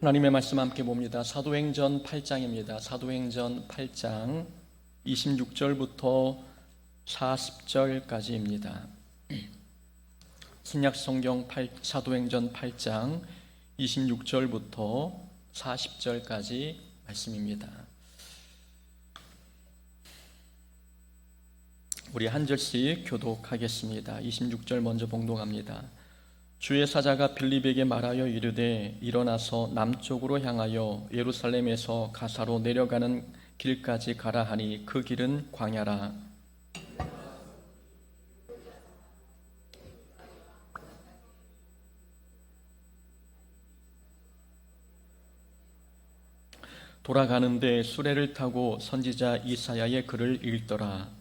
하나님의 말씀 함께 봅니다. 사도행전 8장입니다. 사도행전 8장 26절부터 40절까지입니다. 신약성경 사도행전 8장 26절부터 40절까지 말씀입니다. 우리 한 절씩 교독하겠습니다. 26절 먼저 봉독합니다. 주의 사자가 빌립에게 말하여 이르되 일어나서 남쪽으로 향하여 예루살렘에서 가사로 내려가는 길까지 가라 하니 그 길은 광야라. 돌아가는데 수레를 타고 선지자 이사야의 글을 읽더라.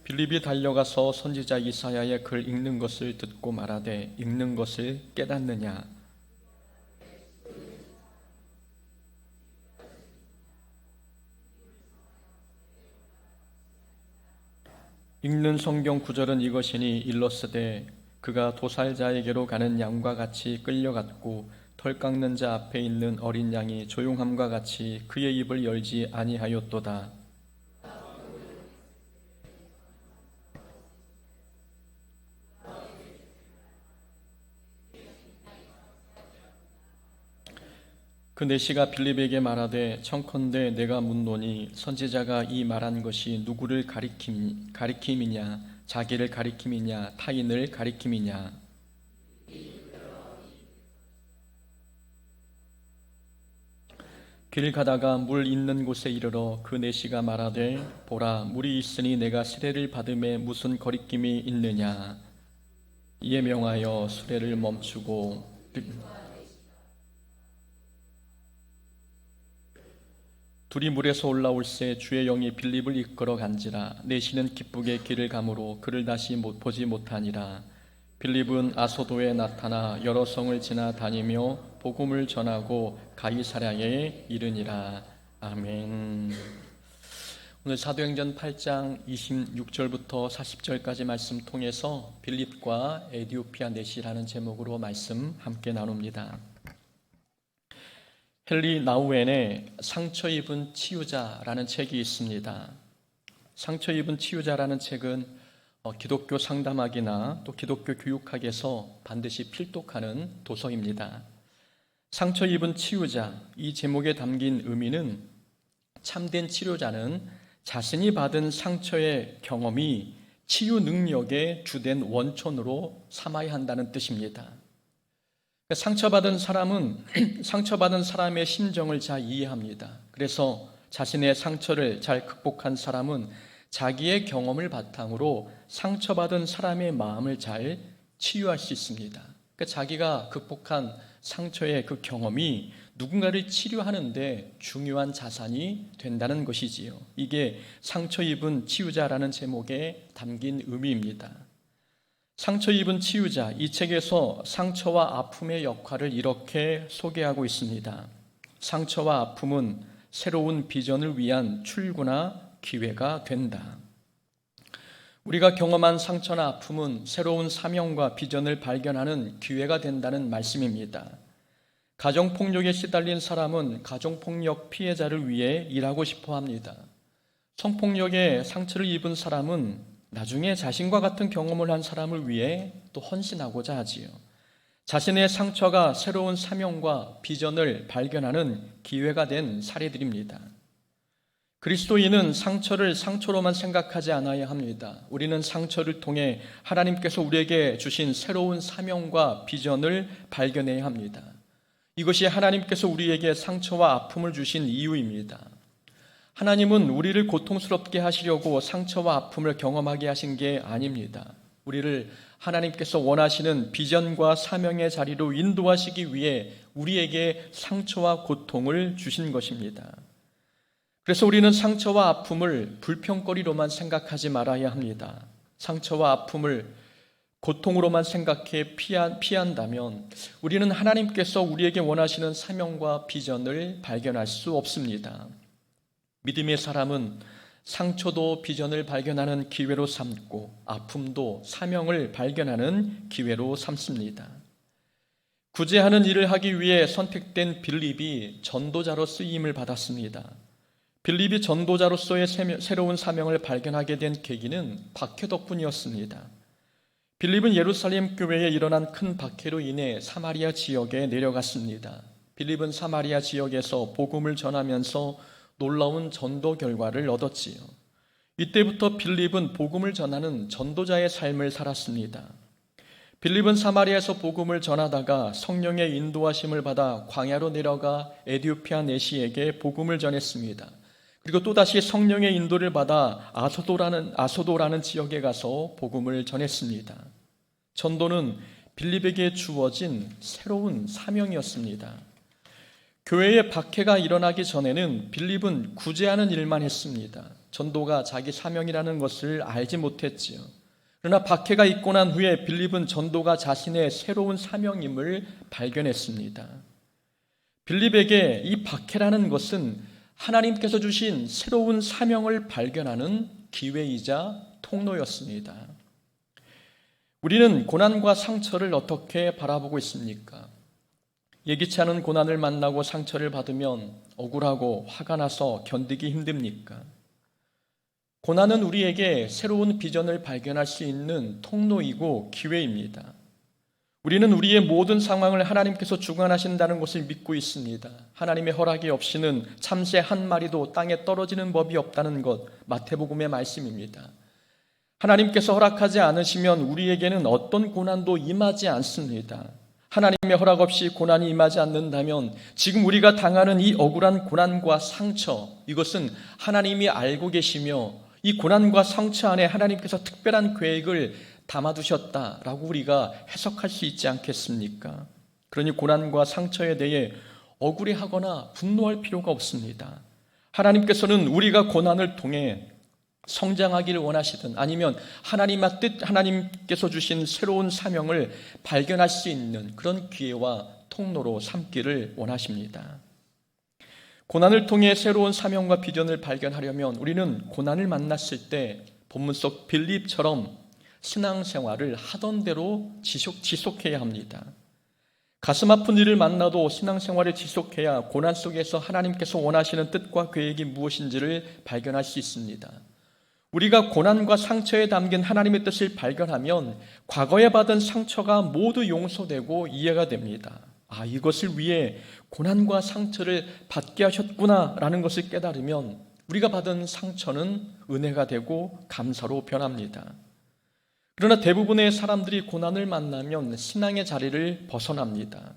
빌립이 달려가서 선지자 이사야의 글 읽는 것을 듣고 말하되 읽는 것을 깨닫느냐? 읽는 성경 구절은 이것이니 일러스되 그가 도살자에게로 가는 양과 같이 끌려갔고 털 깎는 자 앞에 있는 어린 양이 조용함과 같이 그의 입을 열지 아니하였도다. 그 내시가 빌립에게 말하되 청컨대 내가 묻노니 선지자가 이 말한 것이 누구를 가리킴이냐 자기를 가리킴이냐 타인을 가리킴이냐. 길 가다가 물 있는 곳에 이르러 그 내시가 말하되 보라 물이 있으니 내가 수레를 받음에 무슨 거리낌이 있느냐. 이에 명하여 수레를 멈추고 둘이 물에서 올라올새 주의 영이 빌립을 이끌어 간지라. 내시는 기쁘게 길을 가므로 그를 다시 보지 못하니라. 빌립은 아소도에 나타나 여러 성을 지나 다니며 복음을 전하고 가이사랴에 이르니라. 아멘. 오늘 사도행전 8장 26절부터 40절까지 말씀 통해서 빌립과 에디오피아 내시라는 제목으로 말씀 함께 나눕니다. 헨리 나우엔의 상처 입은 치유자라는 책이 있습니다. 상처 입은 치유자라는 책은 기독교 상담학이나 또 기독교 교육학에서 반드시 필독하는 도서입니다. 상처 입은 치유자, 이 제목에 담긴 의미는 참된 치료자는 자신이 받은 상처의 경험이 치유 능력의 주된 원천으로 삼아야 한다는 뜻입니다. 상처받은 사람은 상처받은 사람의 심정을 잘 이해합니다. 그래서 자신의 상처를 잘 극복한 사람은 자기의 경험을 바탕으로 상처받은 사람의 마음을 잘 치유할 수 있습니다. 그러니까 자기가 극복한 상처의 그 경험이 누군가를 치료하는데 중요한 자산이 된다는 것이지요. 이게 상처 입은 치유자라는 제목에 담긴 의미입니다. 상처 입은 치유자, 이 책에서 상처와 아픔의 역할을 이렇게 소개하고 있습니다. 상처와 아픔은 새로운 비전을 위한 출구나 기회가 된다. 우리가 경험한 상처나 아픔은 새로운 사명과 비전을 발견하는 기회가 된다는 말씀입니다. 가정폭력에 시달린 사람은 가정폭력 피해자를 위해 일하고 싶어 합니다. 성폭력에 상처를 입은 사람은 나중에 자신과 같은 경험을 한 사람을 위해 또 헌신하고자 하지요. 자신의 상처가 새로운 사명과 비전을 발견하는 기회가 된 사례들입니다. 그리스도인은 상처를 상처로만 생각하지 않아야 합니다. 우리는 상처를 통해 하나님께서 우리에게 주신 새로운 사명과 비전을 발견해야 합니다. 이것이 하나님께서 우리에게 상처와 아픔을 주신 이유입니다. 하나님은 우리를 고통스럽게 하시려고 상처와 아픔을 경험하게 하신 게 아닙니다. 우리를 하나님께서 원하시는 비전과 사명의 자리로 인도하시기 위해 우리에게 상처와 고통을 주신 것입니다. 그래서 우리는 상처와 아픔을 불평거리로만 생각하지 말아야 합니다. 상처와 아픔을 고통으로만 생각해 피한다면 우리는 하나님께서 우리에게 원하시는 사명과 비전을 발견할 수 없습니다. 믿음의 사람은 상처도 비전을 발견하는 기회로 삼고 아픔도 사명을 발견하는 기회로 삼습니다. 구제하는 일을 하기 위해 선택된 빌립이 전도자로 쓰임을 받았습니다. 빌립이 전도자로서의 새로운 사명을 발견하게 된 계기는 박해 덕분이었습니다. 빌립은 예루살렘 교회에 일어난 큰 박해로 인해 사마리아 지역에 내려갔습니다. 빌립은 사마리아 지역에서 복음을 전하면서 놀라운 전도 결과를 얻었지요. 이때부터 빌립은 복음을 전하는 전도자의 삶을 살았습니다. 빌립은 사마리아에서 복음을 전하다가 성령의 인도하심을 받아 광야로 내려가 에디오피아 내시에게 복음을 전했습니다. 그리고 또다시 성령의 인도를 받아 아소도라는 지역에 가서 복음을 전했습니다. 전도는 빌립에게 주어진 새로운 사명이었습니다. 교회에 박해가 일어나기 전에는 빌립은 구제하는 일만 했습니다. 전도가 자기 사명이라는 것을 알지 못했지요. 그러나 박해가 있고 난 후에 빌립은 전도가 자신의 새로운 사명임을 발견했습니다. 빌립에게 이 박해라는 것은 하나님께서 주신 새로운 사명을 발견하는 기회이자 통로였습니다. 우리는 고난과 상처를 어떻게 바라보고 있습니까? 예기치 않은 고난을 만나고 상처를 받으면 억울하고 화가 나서 견디기 힘듭니까? 고난은 우리에게 새로운 비전을 발견할 수 있는 통로이고 기회입니다. 우리는 우리의 모든 상황을 하나님께서 주관하신다는 것을 믿고 있습니다. 하나님의 허락이 없이는 참새 한 마리도 땅에 떨어지는 법이 없다는 것, 마태복음의 말씀입니다. 하나님께서 허락하지 않으시면 우리에게는 어떤 고난도 임하지 않습니다. 하나님의 허락 없이 고난이 임하지 않는다면 지금 우리가 당하는 이 억울한 고난과 상처, 이것은 하나님이 알고 계시며 이 고난과 상처 안에 하나님께서 특별한 계획을 담아두셨다라고 우리가 해석할 수 있지 않겠습니까? 그러니 고난과 상처에 대해 억울해하거나 분노할 필요가 없습니다. 하나님께서는 우리가 고난을 통해 성장하기를 원하시든 아니면 하나님의 뜻, 하나님께서 주신 새로운 사명을 발견할 수 있는 그런 기회와 통로로 삼기를 원하십니다. 고난을 통해 새로운 사명과 비전을 발견하려면 우리는 고난을 만났을 때 본문 속 빌립처럼 신앙생활을 하던 대로 지속해야 합니다. 가슴 아픈 일을 만나도 신앙생활을 지속해야 고난 속에서 하나님께서 원하시는 뜻과 계획이 무엇인지를 발견할 수 있습니다. 우리가 고난과 상처에 담긴 하나님의 뜻을 발견하면 과거에 받은 상처가 모두 용서되고 이해가 됩니다. 이것을 위해 고난과 상처를 받게 하셨구나라는 것을 깨달으면 우리가 받은 상처는 은혜가 되고 감사로 변합니다. 그러나 대부분의 사람들이 고난을 만나면 신앙의 자리를 벗어납니다.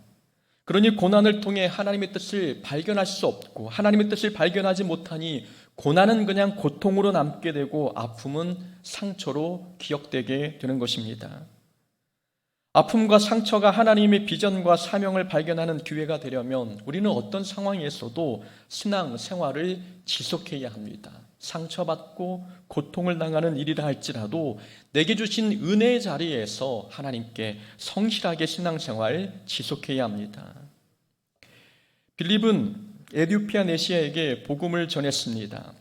그러니 고난을 통해 하나님의 뜻을 발견할 수 없고 하나님의 뜻을 발견하지 못하니 고난은 그냥 고통으로 남게 되고 아픔은 상처로 기억되게 되는 것입니다. 아픔과 상처가 하나님의 비전과 사명을 발견하는 기회가 되려면 우리는 어떤 상황에서도 신앙 생활을 지속해야 합니다. 상처받고 고통을 당하는 일이라 할지라도 내게 주신 은혜의 자리에서 하나님께 성실하게 신앙생활 지속해야 합니다. 빌립은 에디오피아 내시아에게 복음을 전했습니다.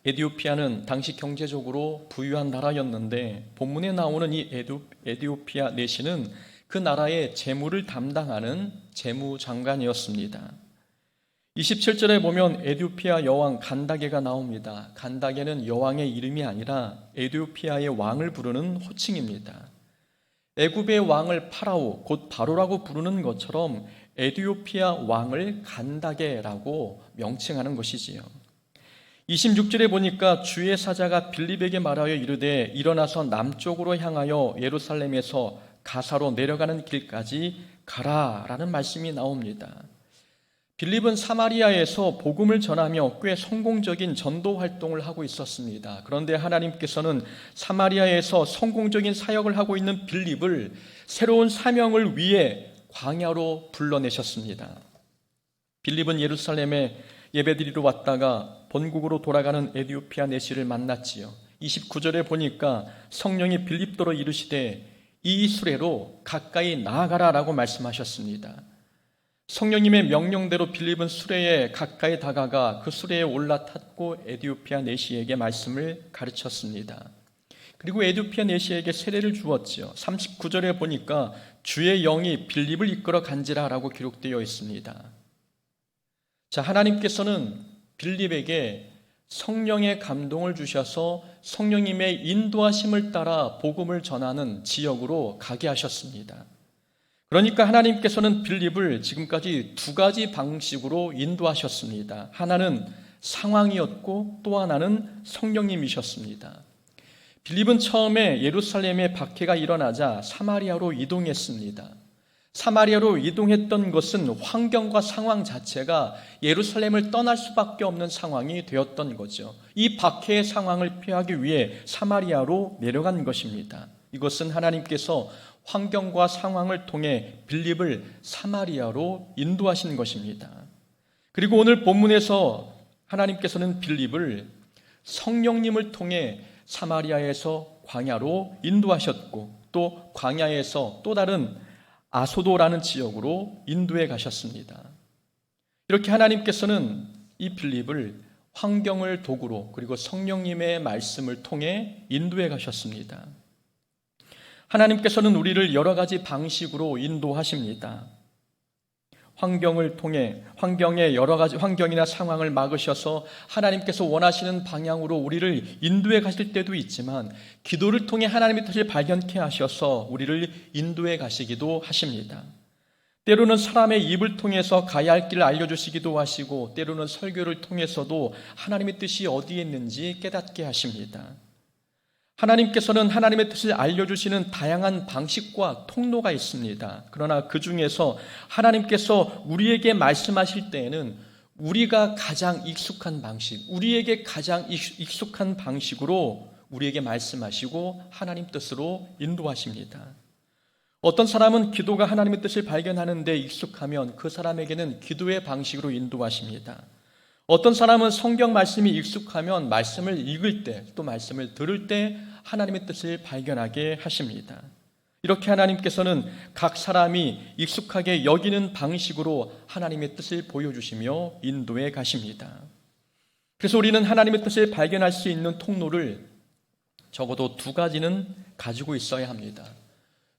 에디오피아는 당시 경제적으로 부유한 나라였는데 본문에 나오는 이 에디오피아 내시는 그 나라의 재무를 담당하는 재무장관이었습니다. 27절에 보면 에디오피아 여왕 간다게가 나옵니다. 간다게는 여왕의 이름이 아니라 에디오피아의 왕을 부르는 호칭입니다. 애굽의 왕을 파라오, 곧 바로라고 부르는 것처럼 에디오피아 왕을 간다게라고 명칭하는 것이지요. 26절에 보니까 주의 사자가 빌립에게 말하여 이르되 일어나서 남쪽으로 향하여 예루살렘에서 가사로 내려가는 길까지 가라라는 말씀이 나옵니다. 빌립은 사마리아에서 복음을 전하며 꽤 성공적인 전도 활동을 하고 있었습니다. 그런데 하나님께서는 사마리아에서 성공적인 사역을 하고 있는 빌립을 새로운 사명을 위해 광야로 불러내셨습니다. 빌립은 예루살렘에 예배드리러 왔다가 본국으로 돌아가는 에디오피아 내시를 만났지요. 29절에 보니까 성령이 빌립더러 이르시되 이 수레로 가까이 나아가라라고 말씀하셨습니다. 성령님의 명령대로 빌립은 수레에 가까이 다가가 그 수레에 올라탔고 에디오피아 내시에게 말씀을 가르쳤습니다. 그리고 에디오피아 내시에게 세례를 주었지요. 39절에 보니까 주의 영이 빌립을 이끌어 간지라라고 기록되어 있습니다. 자, 하나님께서는 빌립에게 성령의 감동을 주셔서 성령님의 인도하심을 따라 복음을 전하는 지역으로 가게 하셨습니다. 그러니까 하나님께서는 빌립을 지금까지 두 가지 방식으로 인도하셨습니다. 하나는 상황이었고 또 하나는 성령님이셨습니다. 빌립은 처음에 예루살렘에 박해가 일어나자 사마리아로 이동했습니다. 사마리아로 이동했던 것은 환경과 상황 자체가 예루살렘을 떠날 수밖에 없는 상황이 되었던 거죠. 이 박해의 상황을 피하기 위해 사마리아로 내려간 것입니다. 이것은 하나님께서 환경과 상황을 통해 빌립을 사마리아로 인도하신 것입니다. 그리고 오늘 본문에서 하나님께서는 빌립을 성령님을 통해 사마리아에서 광야로 인도하셨고 또 광야에서 또 다른 아소도라는 지역으로 인도해 가셨습니다. 이렇게 하나님께서는 이 빌립을 환경을 도구로 그리고 성령님의 말씀을 통해 인도해 가셨습니다. 하나님께서는 우리를 여러 가지 방식으로 인도하십니다. 환경을 통해 환경의 여러 가지 환경이나 상황을 막으셔서 하나님께서 원하시는 방향으로 우리를 인도해 가실 때도 있지만 기도를 통해 하나님의 뜻을 발견케 하셔서 우리를 인도해 가시기도 하십니다. 때로는 사람의 입을 통해서 가야 할 길을 알려주시기도 하시고 때로는 설교를 통해서도 하나님의 뜻이 어디에 있는지 깨닫게 하십니다. 하나님께서는 하나님의 뜻을 알려주시는 다양한 방식과 통로가 있습니다. 그러나 그 중에서 하나님께서 우리에게 말씀하실 때에는 우리가 가장 익숙한 방식, 우리에게 가장 익숙한 방식으로 우리에게 말씀하시고 하나님 뜻으로 인도하십니다. 어떤 사람은 기도가 하나님의 뜻을 발견하는 데 익숙하면 그 사람에게는 기도의 방식으로 인도하십니다. 어떤 사람은 성경 말씀이 익숙하면 말씀을 읽을 때 또 말씀을 들을 때 하나님의 뜻을 발견하게 하십니다. 이렇게 하나님께서는 각 사람이 익숙하게 여기는 방식으로 하나님의 뜻을 보여주시며 인도해 가십니다. 그래서 우리는 하나님의 뜻을 발견할 수 있는 통로를 적어도 두 가지는 가지고 있어야 합니다.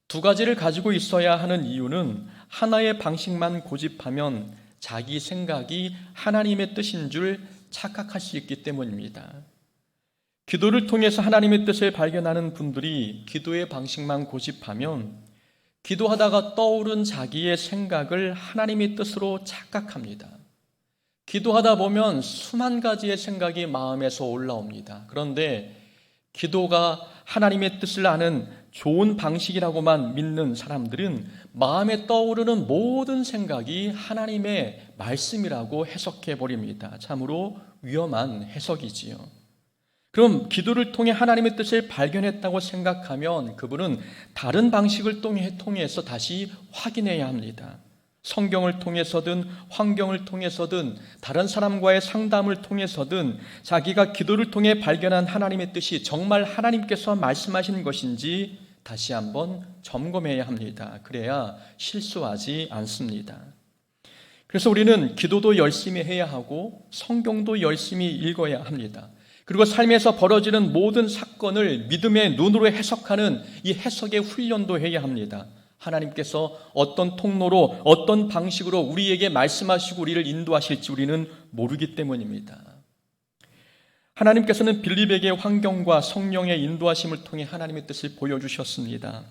두 가지를 가지고 있어야 하는 이유는 하나의 방식만 고집하면 자기 생각이 하나님의 뜻인 줄 착각할 수 있기 때문입니다. 기도를 통해서 하나님의 뜻을 발견하는 분들이 기도의 방식만 고집하면 기도하다가 떠오른 자기의 생각을 하나님의 뜻으로 착각합니다. 기도하다 보면 수만 가지의 생각이 마음에서 올라옵니다. 그런데 기도가 하나님의 뜻을 아는 좋은 방식이라고만 믿는 사람들은 마음에 떠오르는 모든 생각이 하나님의 말씀이라고 해석해 버립니다. 참으로 위험한 해석이지요. 그럼 기도를 통해 하나님의 뜻을 발견했다고 생각하면 그분은 다른 방식을 통해서 다시 확인해야 합니다. 성경을 통해서든 환경을 통해서든 다른 사람과의 상담을 통해서든 자기가 기도를 통해 발견한 하나님의 뜻이 정말 하나님께서 말씀하시는 것인지 다시 한번 점검해야 합니다. 그래야 실수하지 않습니다. 그래서 우리는 기도도 열심히 해야 하고 성경도 열심히 읽어야 합니다. 그리고 삶에서 벌어지는 모든 사건을 믿음의 눈으로 해석하는 이 해석의 훈련도 해야 합니다. 하나님께서 어떤 통로로 어떤 방식으로 우리에게 말씀하시고 우리를 인도하실지 우리는 모르기 때문입니다. 하나님께서는 빌립에게 환경과 성령의 인도하심을 통해 하나님의 뜻을 보여주셨습니다.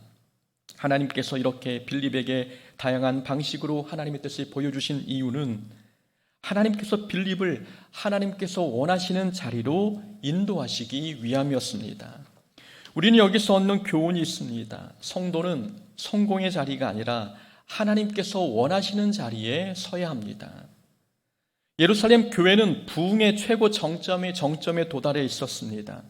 하나님께서 이렇게 빌립에게 다양한 방식으로 하나님의 뜻을 보여주신 이유는 하나님께서 빌립을 하나님께서 원하시는 자리로 인도하시기 위함이었습니다. 우리는 여기서 얻는 교훈이 있습니다. 성도는 성공의 자리가 아니라 하나님께서 원하시는 자리에 서야 합니다. 예루살렘 교회는 부흥의 최고 정점에 도달해 있었습니다.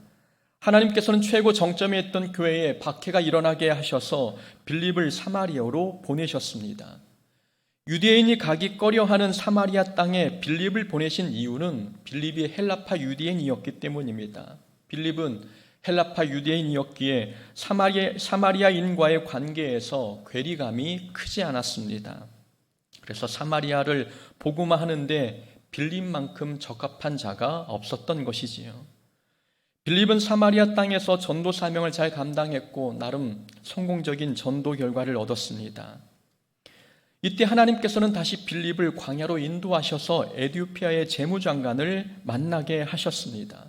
하나님께서는 최고 정점에 있던 교회에 박해가 일어나게 하셔서 빌립을 사마리아로 보내셨습니다. 유대인이 가기 꺼려하는 사마리아 땅에 빌립을 보내신 이유는 빌립이 헬라파 유대인이었기 때문입니다. 빌립은 헬라파 유대인이었기에 사마리아인과의 관계에서 괴리감이 크지 않았습니다. 그래서 사마리아를 복음화하는데 빌립만큼 적합한 자가 없었던 것이지요. 빌립은 사마리아 땅에서 전도 사명을 잘 감당했고 나름 성공적인 전도 결과를 얻었습니다. 이때 하나님께서는 다시 빌립을 광야로 인도하셔서 에티오피아의 재무장관을 만나게 하셨습니다.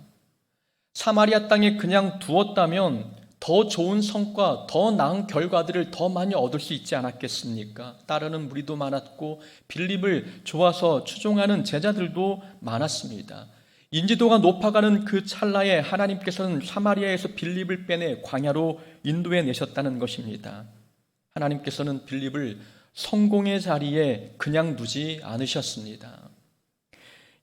사마리아 땅에 그냥 두었다면 더 좋은 성과, 더 나은 결과들을 더 많이 얻을 수 있지 않았겠습니까? 따르는 무리도 많았고 빌립을 좋아서 추종하는 제자들도 많았습니다. 인지도가 높아가는 그 찰나에 하나님께서는 사마리아에서 빌립을 빼내 광야로 인도해 내셨다는 것입니다. 하나님께서는 빌립을 성공의 자리에 그냥 두지 않으셨습니다.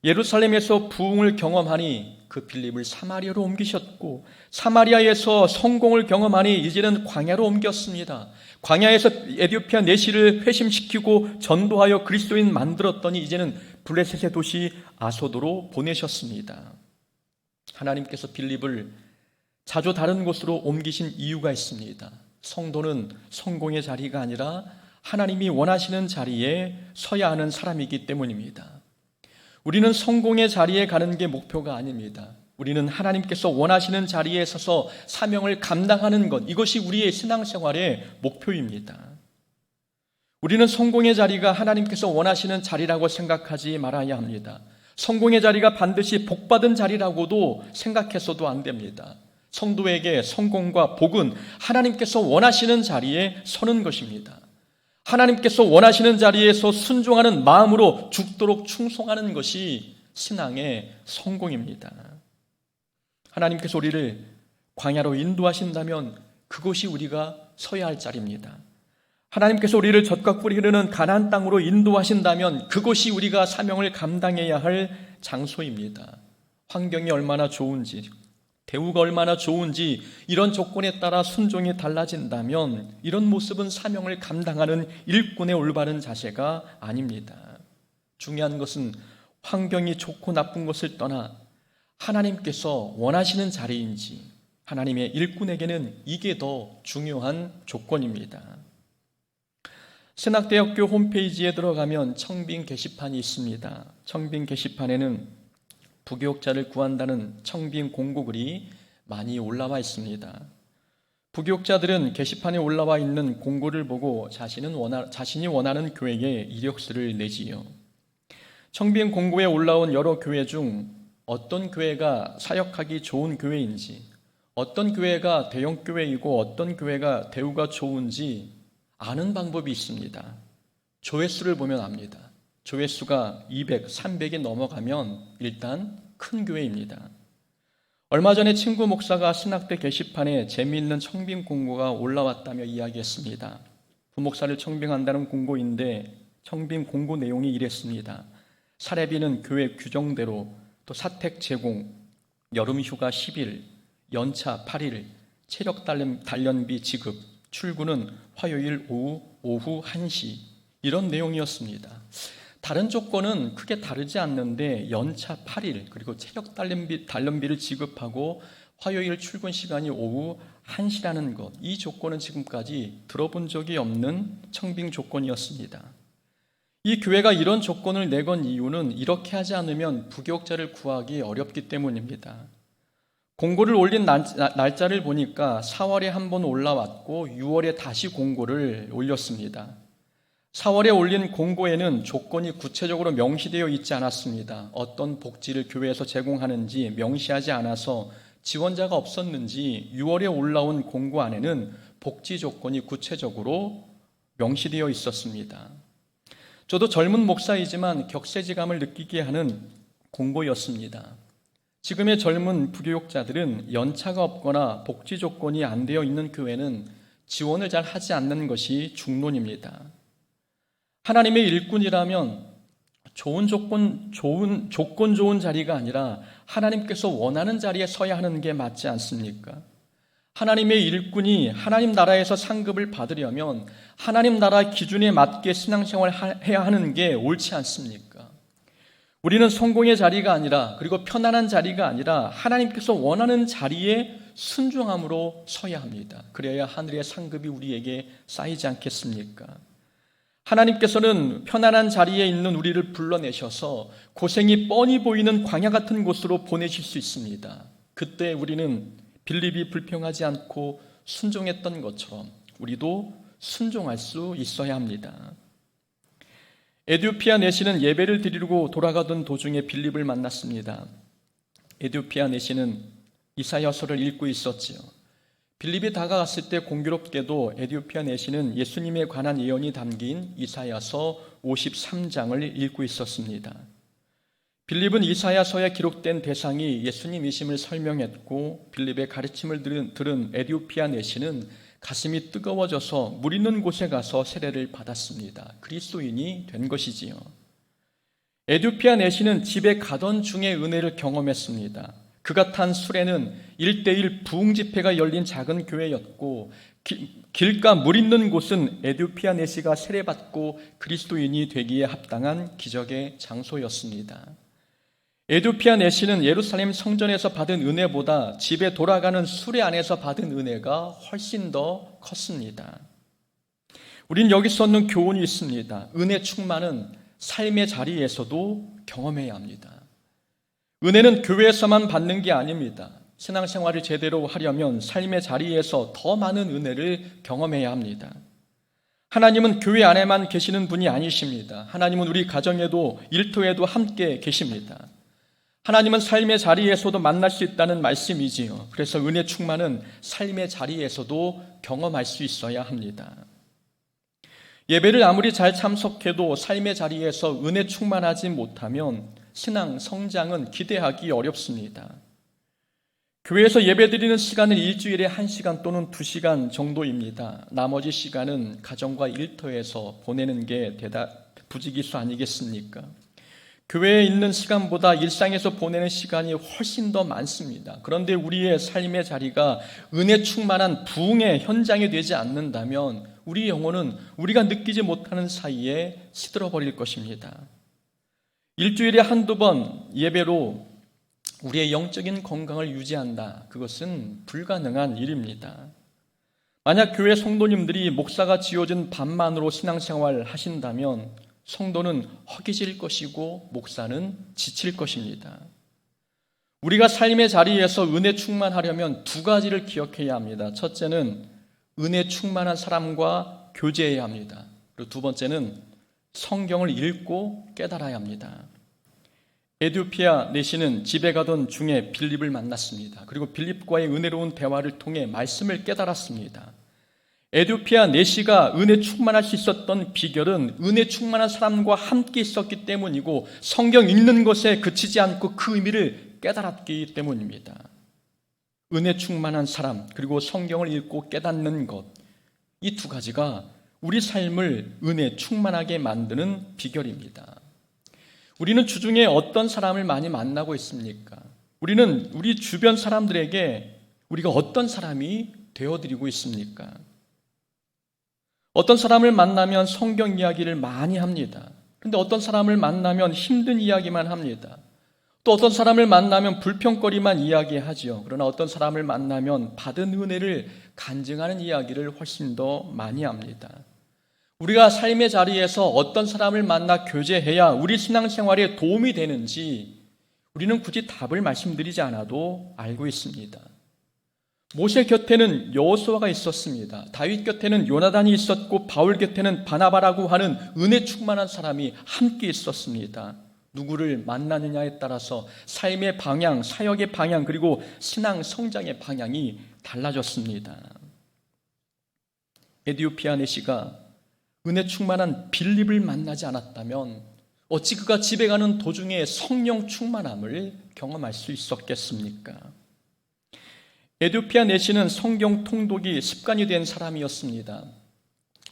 예루살렘에서 부흥을 경험하니 그 빌립을 사마리아로 옮기셨고, 사마리아에서 성공을 경험하니 이제는 광야로 옮겼습니다. 광야에서 에티오피아 내시를 회심시키고 전도하여 그리스도인 만들었더니 이제는 블레셋의 도시 아소도로 보내셨습니다. 하나님께서 빌립을 자주 다른 곳으로 옮기신 이유가 있습니다. 성도는 성공의 자리가 아니라 하나님이 원하시는 자리에 서야 하는 사람이기 때문입니다. 우리는 성공의 자리에 가는 게 목표가 아닙니다. 우리는 하나님께서 원하시는 자리에 서서 사명을 감당하는 것, 이것이 우리의 신앙생활의 목표입니다. 우리는 성공의 자리가 하나님께서 원하시는 자리라고 생각하지 말아야 합니다. 성공의 자리가 반드시 복받은 자리라고도 생각해서도 안 됩니다. 성도에게 성공과 복은 하나님께서 원하시는 자리에 서는 것입니다. 하나님께서 원하시는 자리에서 순종하는 마음으로 죽도록 충성하는 것이 신앙의 성공입니다. 하나님께서 우리를 광야로 인도하신다면 그곳이 우리가 서야 할 자리입니다. 하나님께서 우리를 젖과 꿀이 흐르는 가나안 땅으로 인도하신다면 그곳이 우리가 사명을 감당해야 할 장소입니다. 환경이 얼마나 좋은지, 대우가 얼마나 좋은지 이런 조건에 따라 순종이 달라진다면 이런 모습은 사명을 감당하는 일꾼의 올바른 자세가 아닙니다. 중요한 것은 환경이 좋고 나쁜 것을 떠나 하나님께서 원하시는 자리인지, 하나님의 일꾼에게는 이게 더 중요한 조건입니다. 신학대학교 홈페이지에 들어가면 청빙 게시판이 있습니다. 청빙 게시판에는 부교육자를 구한다는 청빙 공고글이 많이 올라와 있습니다. 부교육자들은 게시판에 올라와 있는 공고를 보고 자신이 원하는 교회에 이력서를 내지요. 청빙 공고에 올라온 여러 교회 중 어떤 교회가 사역하기 좋은 교회인지, 어떤 교회가 대형 교회이고 어떤 교회가 대우가 좋은지 아는 방법이 있습니다. 조회수를 보면 압니다. 조회수가 200, 300이 넘어가면 일단 큰 교회입니다. 얼마 전에 친구 목사가 신학대 게시판에 재미있는 청빙 공고가 올라왔다며 이야기했습니다. 부목사를 청빙한다는 공고인데 청빙 공고 내용이 이랬습니다. 사례비는 교회 규정대로, 또 사택 제공, 여름휴가 10일, 연차 8일, 체력 단련비 지급, 출근은 화요일 오후 1시, 이런 내용이었습니다. 다른 조건은 크게 다르지 않는데 연차 8일 그리고 체력 단련비를 지급하고 화요일 출근 시간이 오후 1시라는 것, 이 조건은 지금까지 들어본 적이 없는 청빙 조건이었습니다. 이 교회가 이런 조건을 내건 이유는 이렇게 하지 않으면 부교육자를 구하기 어렵기 때문입니다. 공고를 올린 날짜를 보니까 4월에 한 번 올라왔고 6월에 다시 공고를 올렸습니다. 4월에 올린 공고에는 조건이 구체적으로 명시되어 있지 않았습니다. 어떤 복지를 교회에서 제공하는지 명시하지 않아서 지원자가 없었는지 6월에 올라온 공고 안에는 복지 조건이 구체적으로 명시되어 있었습니다. 저도 젊은 목사이지만 격세지감을 느끼게 하는 공고였습니다. 지금의 젊은 부교육자들은 연차가 없거나 복지 조건이 안 되어 있는 교회는 지원을 잘 하지 않는 것이 중론입니다. 하나님의 일꾼이라면 좋은 자리가 아니라 하나님께서 원하는 자리에 서야 하는 게 맞지 않습니까? 하나님의 일꾼이 하나님 나라에서 상급을 받으려면 하나님 나라 기준에 맞게 신앙생활을 해야 하는 게 옳지 않습니까? 우리는 성공의 자리가 아니라, 그리고 편안한 자리가 아니라 하나님께서 원하는 자리에 순종함으로 서야 합니다. 그래야 하늘의 상급이 우리에게 쌓이지 않겠습니까? 하나님께서는 편안한 자리에 있는 우리를 불러내셔서 고생이 뻔히 보이는 광야 같은 곳으로 보내실 수 있습니다. 그때 우리는 빌립이 불평하지 않고 순종했던 것처럼 우리도 순종할 수 있어야 합니다. 에디오피아 내시는 예배를 드리고 돌아가던 도중에 빌립을 만났습니다. 에디오피아 내시는 이사야서를 읽고 있었지요. 빌립이 다가갔을 때 공교롭게도 에디오피아 내시는 예수님에 관한 예언이 담긴 이사야서 53장을 읽고 있었습니다. 빌립은 이사야서에 기록된 대상이 예수님이심을 설명했고 빌립의 가르침을 들은 에디오피아 내시는 가슴이 뜨거워져서 물 있는 곳에 가서 세례를 받았습니다. 그리스도인이 된 것이지요. 에디오피아 내시는 집에 가던 중에 은혜를 경험했습니다. 그가 탄 수레는 1:1 부흥 집회가 열린 작은 교회였고 길가 물 있는 곳은 에디오피아 내시가 세례받고 그리스도인이 되기에 합당한 기적의 장소였습니다. 에디오피아 내시는 예루살렘 성전에서 받은 은혜보다 집에 돌아가는 수레 안에서 받은 은혜가 훨씬 더 컸습니다. 우린 여기서 얻는 교훈이 있습니다. 은혜 충만은 삶의 자리에서도 경험해야 합니다. 은혜는 교회에서만 받는 게 아닙니다. 신앙생활을 제대로 하려면 삶의 자리에서 더 많은 은혜를 경험해야 합니다. 하나님은 교회 안에만 계시는 분이 아니십니다. 하나님은 우리 가정에도 일터에도 함께 계십니다. 하나님은 삶의 자리에서도 만날 수 있다는 말씀이지요. 그래서 은혜 충만은 삶의 자리에서도 경험할 수 있어야 합니다. 예배를 아무리 잘 참석해도 삶의 자리에서 은혜 충만하지 못하면 신앙 성장은 기대하기 어렵습니다. 교회에서 예배드리는 시간은 일주일에 1시간 또는 2시간 정도입니다. 나머지 시간은 가정과 일터에서 보내는 게 부지기수 아니겠습니까? 교회에 있는 시간보다 일상에서 보내는 시간이 훨씬 더 많습니다. 그런데 우리의 삶의 자리가 은혜 충만한 부흥의 현장이 되지 않는다면 우리 영혼은 우리가 느끼지 못하는 사이에 시들어버릴 것입니다. 일주일에 한두 번 예배로 우리의 영적인 건강을 유지한다. 그것은 불가능한 일입니다. 만약 교회 성도님들이 목사가 지어준 밥만으로 신앙생활을 하신다면 성도는 허기질 것이고 목사는 지칠 것입니다. 우리가 삶의 자리에서 은혜 충만하려면 2가지를 기억해야 합니다. 첫째는 은혜 충만한 사람과 교제해야 합니다. 그리고 2번째는 성경을 읽고 깨달아야 합니다. 에디오피아 내시는 집에 가던 중에 빌립을 만났습니다. 그리고 빌립과의 은혜로운 대화를 통해 말씀을 깨달았습니다. 에디오피아 내시가 은혜 충만할 수 있었던 비결은 은혜 충만한 사람과 함께 있었기 때문이고 성경 읽는 것에 그치지 않고 그 의미를 깨달았기 때문입니다. 은혜 충만한 사람 그리고 성경을 읽고 깨닫는 것, 이 2가지가 우리 삶을 은혜 충만하게 만드는 비결입니다. 우리는 주중에 어떤 사람을 많이 만나고 있습니까? 우리는 우리 주변 사람들에게 우리가 어떤 사람이 되어드리고 있습니까? 어떤 사람을 만나면 성경 이야기를 많이 합니다. 그런데 어떤 사람을 만나면 힘든 이야기만 합니다. 또 어떤 사람을 만나면 불평거리만 이야기하죠. 그러나 어떤 사람을 만나면 받은 은혜를 간증하는 이야기를 훨씬 더 많이 합니다. 우리가 삶의 자리에서 어떤 사람을 만나 교제해야 우리 신앙생활에 도움이 되는지 우리는 굳이 답을 말씀드리지 않아도 알고 있습니다. 모세 곁에는 여호수아가 있었습니다. 다윗 곁에는 요나단이 있었고 바울 곁에는 바나바라고 하는 은혜 충만한 사람이 함께 있었습니다. 누구를 만나느냐에 따라서 삶의 방향, 사역의 방향, 그리고 신앙 성장의 방향이 달라졌습니다. 에디오피아 내시가 은혜 충만한 빌립을 만나지 않았다면 어찌 그가 집에 가는 도중에 성령 충만함을 경험할 수 있었겠습니까? 에디오피아 내시는 성경 통독이 습관이 된 사람이었습니다.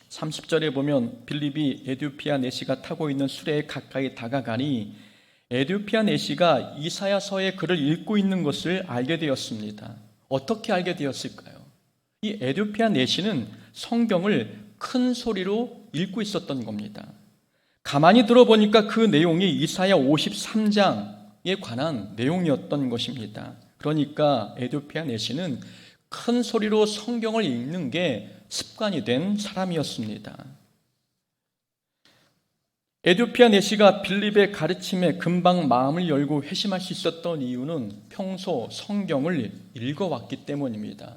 30절에 보면 빌립이 에디오피아 내시가 타고 있는 수레에 가까이 다가가니 에디오피아 내시가 이사야서의 글을 읽고 있는 것을 알게 되었습니다. 어떻게 알게 되었을까요? 이 에디오피아 내시는 성경을 큰 소리로 읽고 있었던 겁니다. 가만히 들어보니까 그 내용이 이사야 53장에 관한 내용이었던 것입니다. 그러니까 에디오피아 내시는 큰 소리로 성경을 읽는 게 습관이 된 사람이었습니다. 에디오피아 내시가 빌립의 가르침에 금방 마음을 열고 회심할 수 있었던 이유는 평소 성경을 읽어왔기 때문입니다.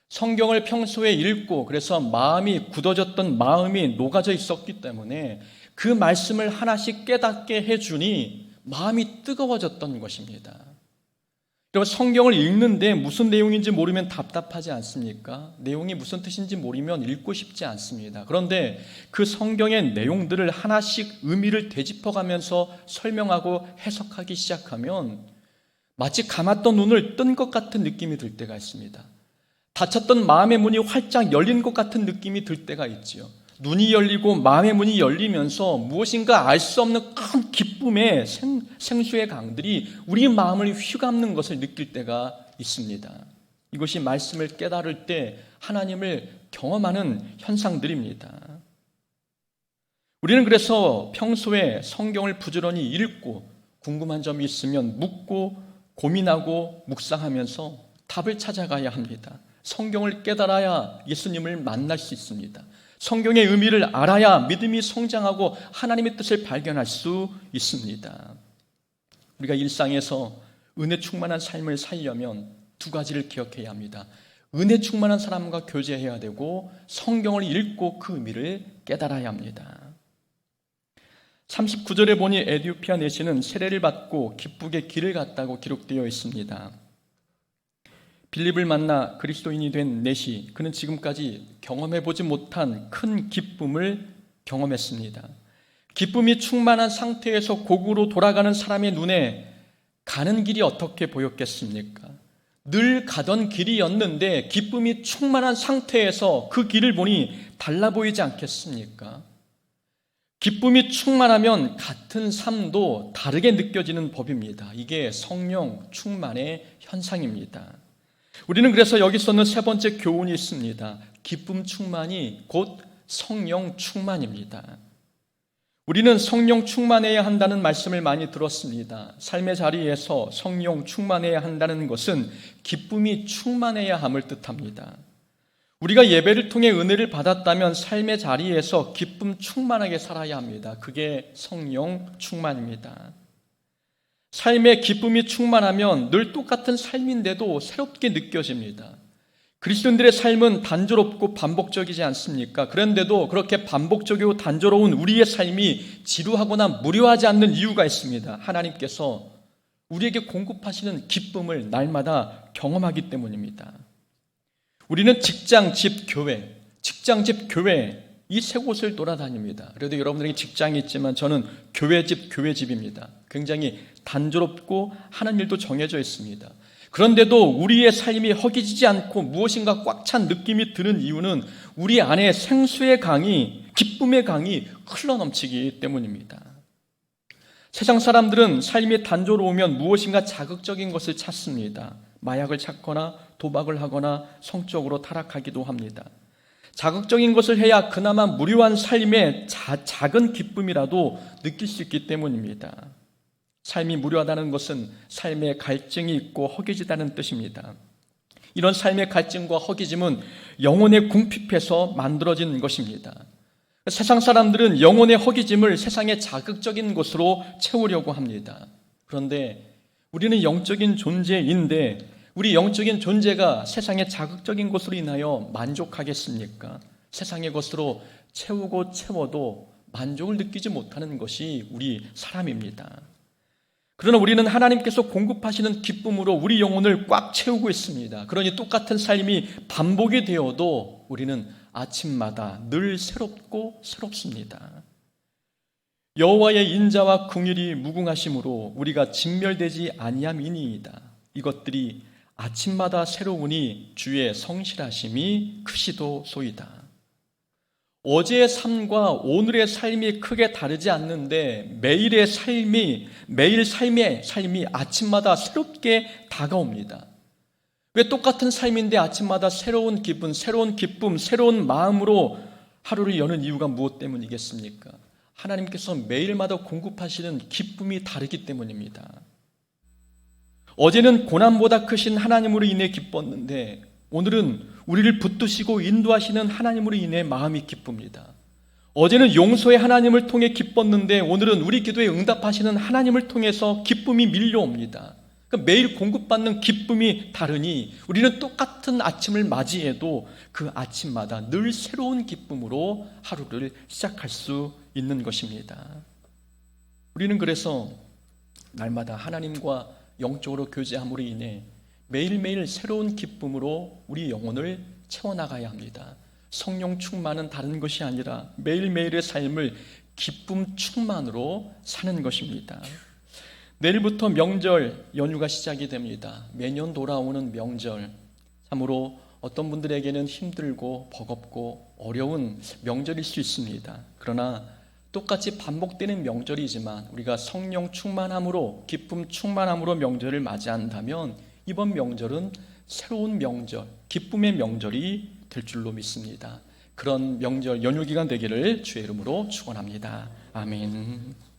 성경을 평소에 읽고 그래서 마음이 굳어졌던 마음이 녹아져 있었기 때문에 그 말씀을 하나씩 깨닫게 해주니 마음이 뜨거워졌던 것입니다. 여러분, 성경을 읽는데 무슨 내용인지 모르면 답답하지 않습니까? 내용이 무슨 뜻인지 모르면 읽고 싶지 않습니다. 그런데 그 성경의 내용들을 하나씩 의미를 되짚어가면서 설명하고 해석하기 시작하면 마치 감았던 눈을 뜬 것 같은 느낌이 들 때가 있습니다. 닫혔던 마음의 문이 활짝 열린 것 같은 느낌이 들 때가 있지요. 눈이 열리고 마음의 문이 열리면서 무엇인가 알 수 없는 큰 기쁨의 생수의 강들이 우리 마음을 휘감는 것을 느낄 때가 있습니다. 이것이 말씀을 깨달을 때 하나님을 경험하는 현상들입니다. 우리는 그래서 평소에 성경을 부지런히 읽고 궁금한 점이 있으면 묻고 고민하고 묵상하면서 답을 찾아가야 합니다. 성경을 깨달아야 예수님을 만날 수 있습니다. 성경의 의미를 알아야 믿음이 성장하고 하나님의 뜻을 발견할 수 있습니다. 우리가 일상에서 은혜 충만한 삶을 살려면 두 가지를 기억해야 합니다. 은혜 충만한 사람과 교제해야 되고 성경을 읽고 그 의미를 깨달아야 합니다. 39절에 보니 에디오피아 내시는 세례를 받고 기쁘게 길을 갔다고 기록되어 있습니다. 빌립을 만나 그리스도인이 된 내시, 그는 지금까지 경험해보지 못한 큰 기쁨을 경험했습니다. 기쁨이 충만한 상태에서 곡으로 돌아가는 사람의 눈에 가는 길이 어떻게 보였겠습니까? 늘 가던 길이었는데 기쁨이 충만한 상태에서 그 길을 보니 달라 보이지 않겠습니까? 기쁨이 충만하면 같은 삶도 다르게 느껴지는 법입니다. 이게 성령 충만의 현상입니다. 우리는 그래서 여기서는 세 번째 교훈이 있습니다. 기쁨 충만이 곧 성령 충만입니다. 우리는 성령 충만해야 한다는 말씀을 많이 들었습니다. 삶의 자리에서 성령 충만해야 한다는 것은 기쁨이 충만해야 함을 뜻합니다. 우리가 예배를 통해 은혜를 받았다면 삶의 자리에서 기쁨 충만하게 살아야 합니다. 그게 성령 충만입니다. 삶의 기쁨이 충만하면 늘 똑같은 삶인데도 새롭게 느껴집니다. 그리스도인들의 삶은 단조롭고 반복적이지 않습니까? 그런데도 그렇게 반복적이고 단조로운 우리의 삶이 지루하거나 무료하지 않는 이유가 있습니다. 하나님께서 우리에게 공급하시는 기쁨을 날마다 경험하기 때문입니다. 우리는 직장, 집, 교회, 직장, 집, 교회 이 세 곳을 돌아다닙니다. 그래도 여러분들에게 직장이 있지만 저는 교회 집입니다. 굉장히 단조롭고 하는 일도 정해져 있습니다. 그런데도 우리의 삶이 허기지지 않고 무엇인가 꽉 찬 느낌이 드는 이유는 우리 안에 생수의 강이, 기쁨의 강이 흘러넘치기 때문입니다. 세상 사람들은 삶이 단조로우면 무엇인가 자극적인 것을 찾습니다. 마약을 찾거나 도박을 하거나 성적으로 타락하기도 합니다. 자극적인 것을 해야 그나마 무료한 삶의 작은 기쁨이라도 느낄 수 있기 때문입니다. 삶이 무료하다는 것은 삶의 갈증이 있고 허기지다는 뜻입니다. 이런 삶의 갈증과 허기짐은 영혼의 궁핍해서 만들어진 것입니다. 세상 사람들은 영혼의 허기짐을 세상의 자극적인 것으로 채우려고 합니다. 그런데 우리는 영적인 존재인데 우리 영적인 존재가 세상의 자극적인 것으로 인하여 만족하겠습니까? 세상의 것으로 채우고 채워도 만족을 느끼지 못하는 것이 우리 사람입니다. 그러나 우리는 하나님께서 공급하시는 기쁨으로 우리 영혼을 꽉 채우고 있습니다. 그러니 똑같은 삶이 반복이 되어도 우리는 아침마다 늘 새롭고 새롭습니다. 여호와의 인자와 긍휼이 무궁하심으로 우리가 진멸되지 아니함이니이다. 이것들이 아침마다 새로우니 주의 성실하심이 크시도소이다. 어제의 삶과 오늘의 삶이 크게 다르지 않는데 매일 삶의 삶이 아침마다 새롭게 다가옵니다. 왜 똑같은 삶인데 아침마다 새로운 기분, 새로운 마음으로 하루를 여는 이유가 무엇 때문이겠습니까? 하나님께서 매일마다 공급하시는 기쁨이 다르기 때문입니다. 어제는 고난보다 크신 하나님으로 인해 기뻤는데 오늘은 우리를 붙드시고 인도하시는 하나님으로 인해 마음이 기쁩니다. 어제는 용서의 하나님을 통해 기뻤는데 오늘은 우리 기도에 응답하시는 하나님을 통해서 기쁨이 밀려옵니다. 그러니까 매일 공급받는 기쁨이 다르니 우리는 똑같은 아침을 맞이해도 그 아침마다 늘 새로운 기쁨으로 하루를 시작할 수 있는 것입니다. 우리는 그래서 날마다 하나님과 영적으로 교제함으로 인해 매일매일 새로운 기쁨으로 우리 영혼을 채워나가야 합니다. 성령 충만은 다른 것이 아니라 매일매일의 삶을 기쁨 충만으로 사는 것입니다. 내일부터 명절 연휴가 시작이 됩니다. 매년 돌아오는 명절, 참으로 어떤 분들에게는 힘들고 버겁고 어려운 명절일 수 있습니다. 그러나 똑같이 반복되는 명절이지만 우리가 성령 충만함으로, 기쁨 충만함으로 명절을 맞이한다면 이번 명절은 새로운 명절, 기쁨의 명절이 될 줄로 믿습니다. 그런 명절 연휴 기간 되기를 주의 이름으로 축원합니다. 아멘.